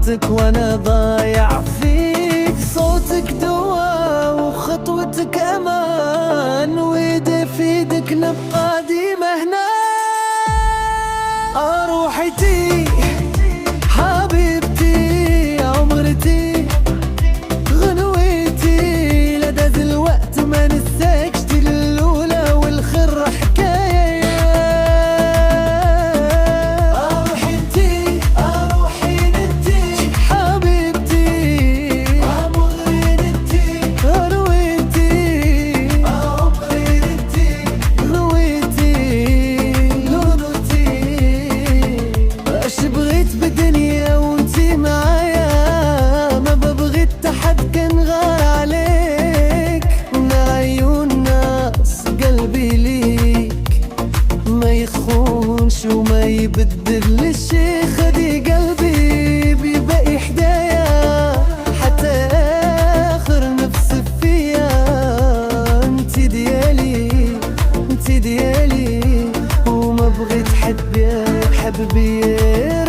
نظرتك وانا ضايع فيك، صوتك دوا وخطوتك امان، وايدي في ايدك نبقى ديما هنا. روحتي حبيبتي عمرتي غنويتي، لدى ذي الوقت ما نساكش الاولى والخر حكايه. روحتي روحي ندي حبيبتي عمرتي غنويتي، عمري ندي غنويتي لونتي. اش بغيت بالدنيا وانتي معايا، ما ببغيت حد كان غار عليك، من عيون ناس قلبي ليك ما يخونش وما يبدل الشي، خدي قلبي بيبقى حدايا حتى اخر نفس فيا. انتي ديالي انتي ديالي، وما بغيت حد بيحب بيا.